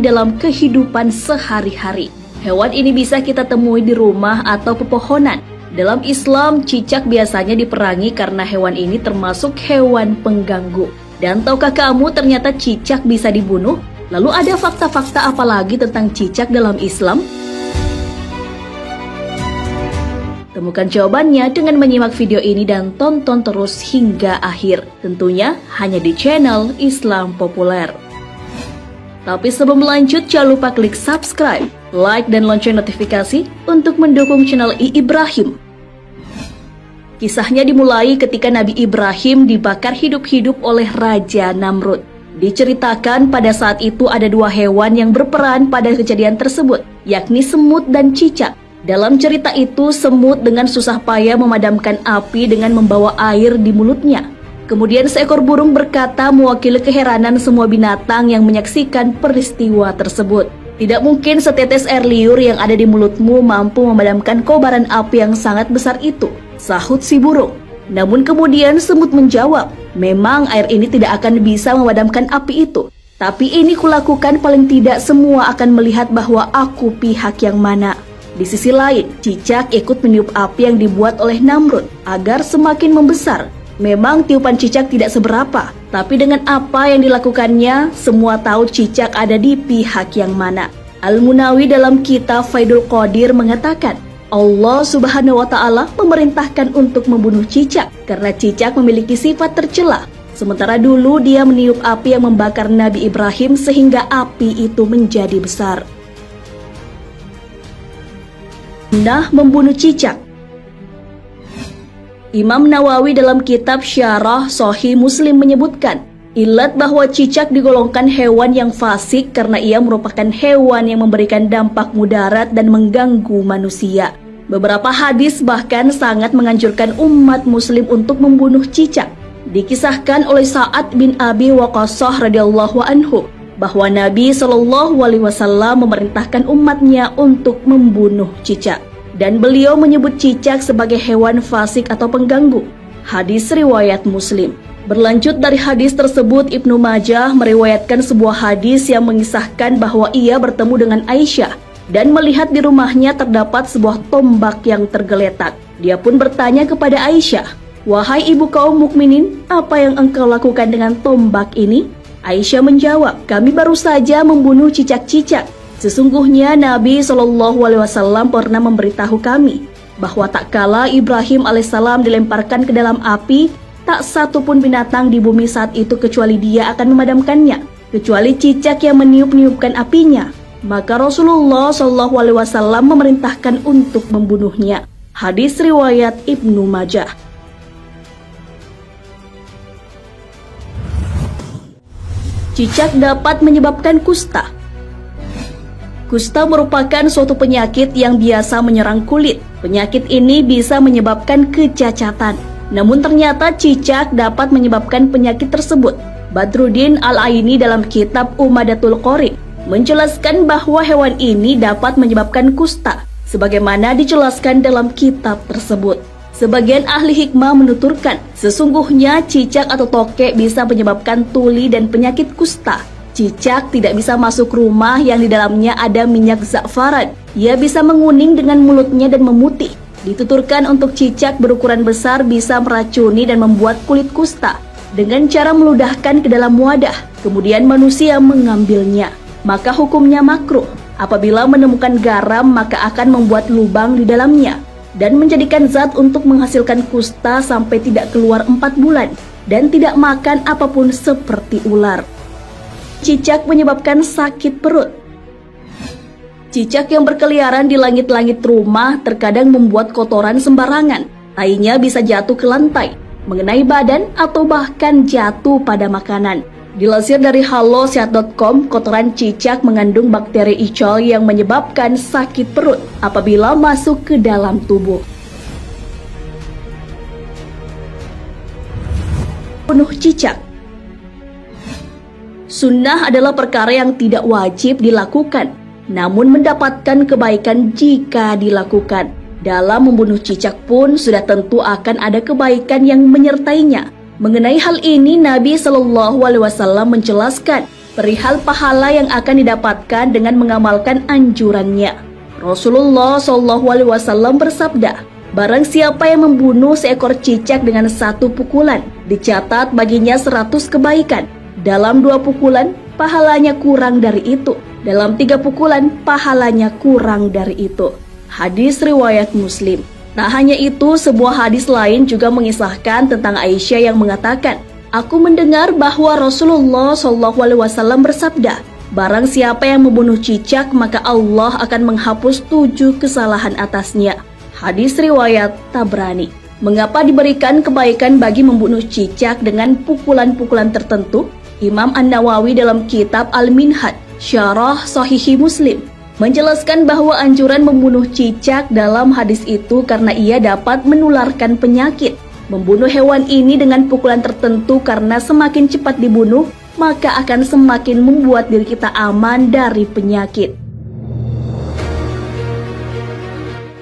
dalam kehidupan sehari-hari. Hewan ini bisa kita temui di rumah atau pepohonan. Dalam Islam, cicak biasanya diperangi karena hewan ini termasuk hewan pengganggu. Dan tahukah kamu ternyata cicak bisa dibunuh? Lalu ada fakta-fakta apa lagi tentang cicak dalam Islam? Temukan jawabannya dengan menyimak video ini dan tonton terus hingga akhir. Tentunya hanya di channel Islam Populer. Tapi sebelum lanjut, jangan lupa klik subscribe, like, dan lonceng notifikasi untuk mendukung channel Ibrahim. Kisahnya dimulai ketika Nabi Ibrahim dibakar hidup-hidup oleh Raja Namrud. Diceritakan pada saat itu ada dua hewan yang berperan pada kejadian tersebut, yakni semut dan cicak. Dalam cerita itu, semut dengan susah payah memadamkan api dengan membawa air di mulutnya. Kemudian seekor burung berkata mewakili keheranan semua binatang yang menyaksikan peristiwa tersebut. Tidak mungkin setetes air liur yang ada di mulutmu mampu memadamkan kobaran api yang sangat besar itu, sahut si burung. Namun kemudian semut menjawab, memang air ini tidak akan bisa memadamkan api itu. Tapi ini kulakukan, paling tidak semua akan melihat bahwa aku pihak yang mana. Di sisi lain, cicak ikut meniup api yang dibuat oleh Namrud agar semakin membesar. Memang tiupan cicak tidak seberapa, tapi dengan apa yang dilakukannya, semua tahu cicak ada di pihak yang mana. Al-Munawi dalam kitab Faidul Qadir mengatakan, Allah Subhanahu wa Ta'ala memerintahkan untuk membunuh cicak karena cicak memiliki sifat tercela. Sementara dulu dia meniup api yang membakar Nabi Ibrahim sehingga api itu menjadi besar. Sunnah membunuh cicak. Imam Nawawi dalam kitab Syarah Sahih Muslim menyebutkan, ilat bahwa cicak digolongkan hewan yang fasik karena ia merupakan hewan yang memberikan dampak mudarat dan mengganggu manusia. Beberapa hadis bahkan sangat menganjurkan umat muslim untuk membunuh cicak. Dikisahkan oleh Sa'ad bin Abi Waqqas radhiyallahu anhu bahwa Nabi SAW memerintahkan umatnya untuk membunuh cicak. Dan beliau menyebut cicak sebagai hewan fasik atau pengganggu. Hadis riwayat Muslim. Berlanjut dari hadis tersebut, Ibnu Majah meriwayatkan sebuah hadis yang mengisahkan bahwa ia bertemu dengan Aisyah dan melihat di rumahnya terdapat sebuah tombak yang tergeletak. Dia pun bertanya kepada Aisyah, "Wahai ibu kaum mukminin, apa yang engkau lakukan dengan tombak ini?" Aisyah menjawab, "Kami baru saja membunuh cicak-cicak. Sesungguhnya Nabi SAW pernah memberitahu kami bahwa tak kala Ibrahim alaihissalam dilemparkan ke dalam api, tak satu pun binatang di bumi saat itu kecuali dia akan memadamkannya, kecuali cicak yang meniup-niupkan apinya. Maka Rasulullah SAW memerintahkan untuk membunuhnya." Hadis riwayat Ibnu Majah. Cicak dapat menyebabkan kusta. Kusta merupakan suatu penyakit yang biasa menyerang kulit. Penyakit ini bisa menyebabkan kecacatan. Namun ternyata cicak dapat menyebabkan penyakit tersebut. Badruddin Al-Aini dalam kitab Umadatul Qori menjelaskan bahwa hewan ini dapat menyebabkan kusta, sebagaimana dijelaskan dalam kitab tersebut. Sebagian ahli hikmah menuturkan, sesungguhnya cicak atau tokek bisa menyebabkan tuli dan penyakit kusta. Cicak tidak bisa masuk rumah yang di dalamnya ada minyak za'faran. Ia bisa menguning dengan mulutnya dan memutih. Dituturkan untuk cicak berukuran besar bisa meracuni dan membuat kulit kusta dengan cara meludahkan ke dalam wadah, kemudian manusia mengambilnya. Maka hukumnya makruh. Apabila menemukan garam, maka akan membuat lubang di dalamnya dan menjadikan zat untuk menghasilkan kusta sampai tidak keluar 4 bulan dan tidak makan apapun seperti ular. Cicak menyebabkan sakit perut. Cicak yang berkeliaran di langit-langit rumah terkadang membuat kotoran sembarangan. Tainya bisa jatuh ke lantai, mengenai badan, atau bahkan jatuh pada makanan. Dilansir dari halosehat.com, kotoran cicak mengandung bakteri E. coli yang menyebabkan sakit perut apabila masuk ke dalam tubuh. Bunuh cicak. Sunnah adalah perkara yang tidak wajib dilakukan, namun mendapatkan kebaikan jika dilakukan. Dalam membunuh cicak pun sudah tentu akan ada kebaikan yang menyertainya. Mengenai hal ini, Nabi SAW menjelaskan, perihal pahala yang akan didapatkan dengan mengamalkan anjurannya. Rasulullah SAW bersabda, barang siapa yang membunuh seekor cicak dengan 1 pukulan, dicatat baginya 100 kebaikan. Dalam 2 pukulan, pahalanya kurang dari itu. Dalam 3 pukulan, pahalanya kurang dari itu. Hadis riwayat Muslim. Tak hanya itu, sebuah hadis lain juga mengisahkan tentang Aisyah yang mengatakan, aku mendengar bahwa Rasulullah SAW bersabda, barang siapa yang membunuh cicak, maka Allah akan menghapus 7 kesalahan atasnya. Hadis riwayat Tabrani. Mengapa diberikan kebaikan bagi membunuh cicak dengan pukulan-pukulan tertentu? Imam An-Nawawi dalam kitab Al-Minhaj, Syarah Sahihi Muslim, menjelaskan bahwa anjuran membunuh cicak dalam hadis itu karena ia dapat menularkan penyakit. Membunuh hewan ini dengan pukulan tertentu karena semakin cepat dibunuh, maka akan semakin membuat diri kita aman dari penyakit.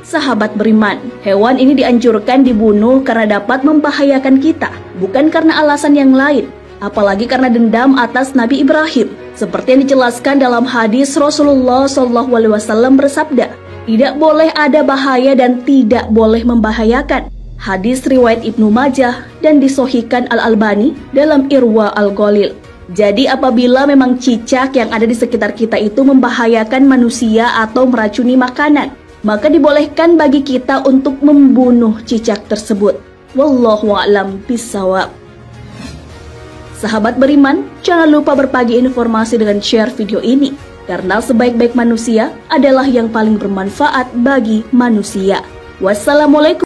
Sahabat beriman, hewan ini dianjurkan dibunuh karena dapat membahayakan kita, bukan karena alasan yang lain, apalagi karena dendam atas Nabi Ibrahim. Seperti yang dijelaskan dalam hadis, Rasulullah SAW bersabda, tidak boleh ada bahaya dan tidak boleh membahayakan. Hadis riwayat Ibnu Majah dan disahihkan Al-Albani dalam Irwa Al-Ghalil. Jadi apabila memang cicak yang ada di sekitar kita itu membahayakan manusia atau meracuni makanan, maka dibolehkan bagi kita untuk membunuh cicak tersebut. Wallahu a'lam bishawab. Sahabat beriman, jangan lupa berbagi informasi dengan share video ini, karena sebaik-baik manusia adalah yang paling bermanfaat bagi manusia. Wassalamualaikum.